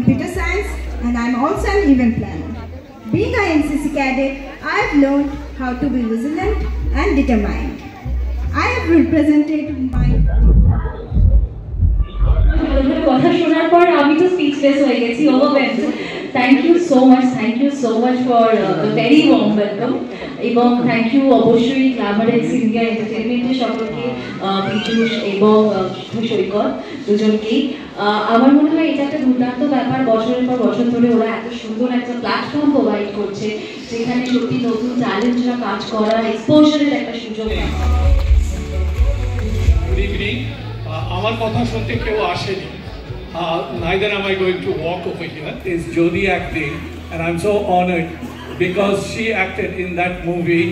computer science, and I'm also an event planner. Being an NCC cadet, I've learned how to be resilient and determined. I have represented my কথা শোনার পর আমি তো speechless হয়ে গেছি, overwhelmed. Thank you so much for the very warm welcome, এবং thank you অবশ্যই Glamourex India এন্টারটেইনমেন্টের সকলকে, পীযূষ এবং সৈকত দুজনকেই। আমার মনে হয় এটা একটা দুর্দান্ত ব্যাপার, বছরের পর বছর ধরে ওরা এত সুন্দর একটা প্ল্যাটফর্ম প্রোভাইড করছে যেখানে সত্যি নতুন ট্যালেন্টরা কাজ করার এক্সপোজারের একটা সুযোগ পায়। Good evening. আমার কথা শুনতে কেউ আসেনি, neither am I going to walk over here. It's Jodhi acting, and I'm so honored because she acted in that movie,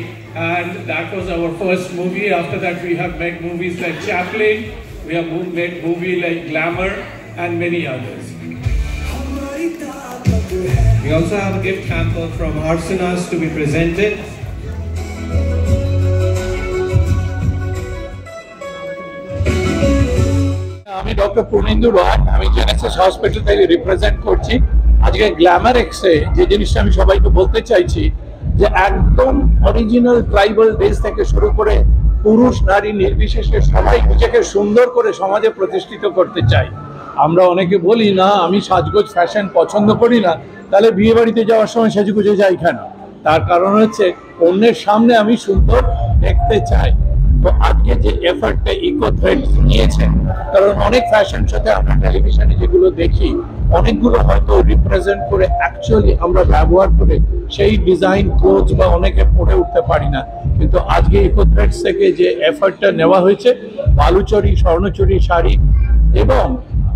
and that was our first movie. After that we have made movies like Chaplin, we have made movie like Glamour and many others. We also have a gift hamper from Arsanas to be presented. আমি doctor Purnendu রয়, আমি Genesis hospital থেকে represent করছি। আজকে গ্ল্যামারেক্সে যে জিনিসটা আমি সবাইকে বলতে চাইছি যে একদম অরিজিনাল ট্রাইবাল ড্রেস থেকে শুরু করে পুরুষ নারী নির্বিশেষে সবাই নিজেকে সুন্দর করে সমাজে প্রতিষ্ঠিত করতে চাই। আমরা অনেকে বলি না আমি সাজগোজ ফ্যাশন পছন্দ করি না, তাহলে বিয়ে বাড়িতে যাওয়ার সময় সেজেগুজে যাই কেন? তার কারণ হচ্ছে অন্যের সামনে আমি সুন্দর দেখতে চাই। তো আজকে যে এফার্টটা ইকো থ্রেডস নিয়েছে, কারণ অনেক ফ্যাশন শোতে আমরা টেলিভিশনে যেগুলো দেখি অনেকগুলো হয়তো রিপ্রেজেন্ট করে অ্যাকচুয়ালি আমরা ব্যবহার করে সেই ডিজাইন ক্লোথ বা অনেকে পরে উঠতে পারি না, কিন্তু আজকে ইকো থ্রেডস থেকে যে এফার্টটা নেওয়া হয়েছে বালুচরি স্বর্ণচুরি শাড়ি, এবং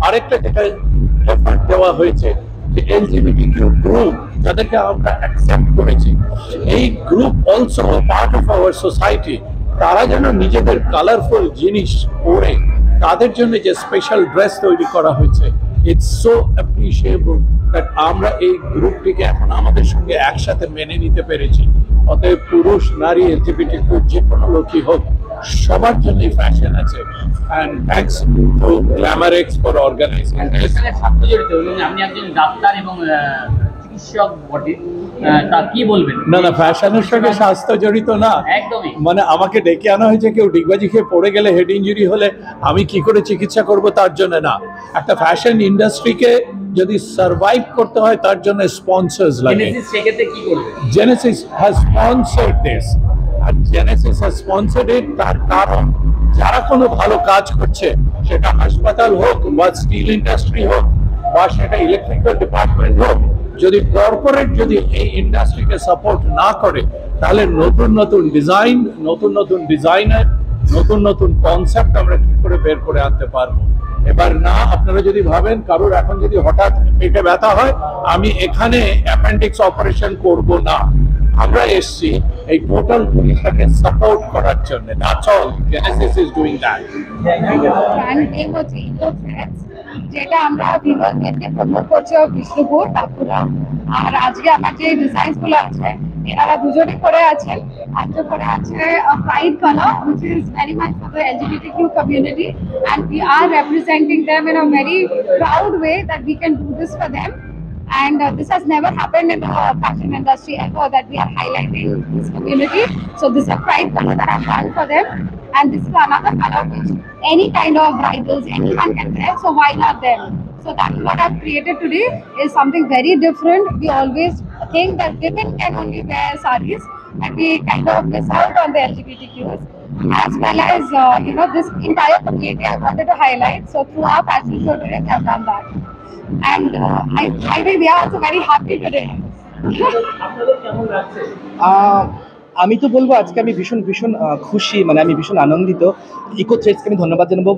আরেকটা যেটা এফার্ট দেওয়া হয়েছে যে এলজিবিটিকিউ গ্রুপ যাদেরকে আমরা অ্যাকসেপ্ট করেছি, এই group also part of our society, তারা যেন নিজেদের কালারফুল জিনিস পরে তাদের জন্য যে স্পেশাল ড্রেস তৈরি করা হয়েছে, ইটস সো অ্যাপ্রিশিয়েবল দ্যাট আমরা এই গ্রুপটিকে এখন আমাদের সঙ্গে একসাথে মেনে নিতে পেরেছি। অতএব পুরুষ নারী এলজিবিটিকিউ যে কোনো লোকই হোক সবার জন্যই ফ্যাশন আছে। And thanks to Glamourex for organizing this. আপনি একজন ডাক্তার এবং চিকিৎসক বটে, তা কি বলবেন? না না, ফ্যাশনের সঙ্গে স্বাস্থ্য জড়িত না একদমই। মানে আমাকে ডেকে আনা হয়েছে কেউ ডিগবাজি খেয়ে পড়ে গেলে হেড ইঞ্জুরি হলে আমি কি করে চিকিৎসা করব তার জন্য না। একটা ফ্যাশন ইন্ডাস্ট্রিকে যদি সার্ভাইভ করতে হয় তার জন্য স্পন্সর্স লাগে। সেক্ষেত্রে কি করবে? জেনেসিস হ্যাজ স্পন্সর্ড দিস, আর জেনেসিস হ্যাজ স্পন্সর্ড ইট তার কারণ যারা কোনো ভালো কাজ করছে, সেটা হাসপাতাল হোক বা স্টিল ইন্ডাস্ট্রি হোক বা সেটা ইলেকট্রিক্যাল ডিপার্টমেন্ট হোক, যদি কর্পোরেট যদি এই ইন্ডাস্ট্রিকে সাপোর্ট না করে তাহলে নতুন নতুন ডিজাইন, নতুন নতুন ডিজাইনার, নতুন নতুন কনসেপ্ট আমরা কি করে বের করে আনতে পারবো। এবার না আপনারা যদি ভাবেন কারোর এখন যদি হঠাৎ পেটে ব্যথা হয় আমি এখানে অ্যাপেন্ডিক্স অপারেশন করব না, আমরা এসছি এই টোটাল জিনিসটাকে সাপোর্ট করার জন্য। That's all, Genesis is doing that. যেটা আমরা ভিভারকে প্রমোট করছি বিষ্ণুপুর বাঁকুড়া, আর আজকে আমার যে ডিজাইনস গুলো আছে এনারা দুজনে করে আছেন। একটা করে আছে pride colour which is very much for the LGBTQ community, and we are representing them in a very proud way that we can do this for them. And this has never happened in the fashion industry ever, that we are highlighting this community. So this is a pride color that I've done for them, and this is another color which any kind of bridals anyone can wear, so why not them? So that is what I've created today, is something very different. We always think that women can only wear sarees, and we kind of miss out on the LGBTQs, as well as this entire community I wanted to highlight. So through our fashion show today we have done that, and I think we are also very happy today. আমি তো বলবো আজকে আমি ভীষণ ভীষণ খুশি, মানে আমি ভীষণ আনন্দিত। ইকো থ্রেডসকে আমি ধন্যবাদ জানাবো,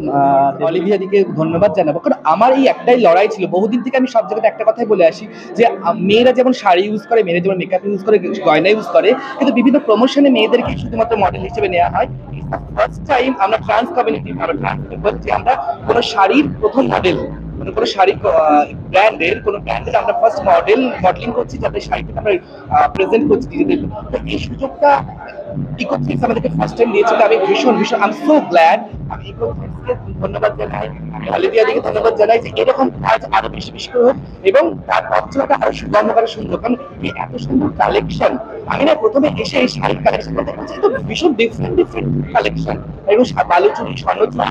অলিভিয়া দিকে ধন্যবাদ জানাবো, কারণ আমার এই একটাই লড়াই ছিল বহুদিন থেকে। আমি সব জায়গাতে একটা কথাই বলে আসি যে মেয়েরা যেমন শাড়ি ইউজ করে, মেয়েরা যেমন মেকআপ ইউজ করে, গয়না ইউজ করে, কিন্তু বিভিন্ন প্রমোশনে মেয়েদেরকে শুধুমাত্র মডেল হিসেবে নেওয়া হয়। ফার্স্ট টাইম আমরা ট্রান্স কমিউনিটি আমরা কোনো শাড়ির প্রথম মডেল, মানে কোনো শাড়ি ব্র্যান্ডের আমরা ফার্স্ট মডেলিং করছি, যাতে শাড়িটাকে আমরা প্রেজেন্ট করছি নিজেদের। তো এই সুযোগটা ইকো থ্রেডস আমাদেরকে ফার্স্ট টাইম দিয়েছিল। আমি ভীষণ ভীষণ আই এম সো গ্ল্যাড আমি ইকো থ্রেডসকে ধন্যবাদ জানাই, আমি অলিভিয়া দিকে ধন্যবাদ জানাই যে এরকম কাজ আরো বেশি বেশি করে হোক এবং তার পথচলাটা আরো সুগম করে সুন্দর। কারণ এই এত সুন্দর কালেকশন, আমি না প্রথমে এসে এই শাড়ির কালেকশনটা দেখেছি, তো ভীষণ ডিফারেন্ট কালেকশন এবং বালুচুরি, স্বর্ণচুরি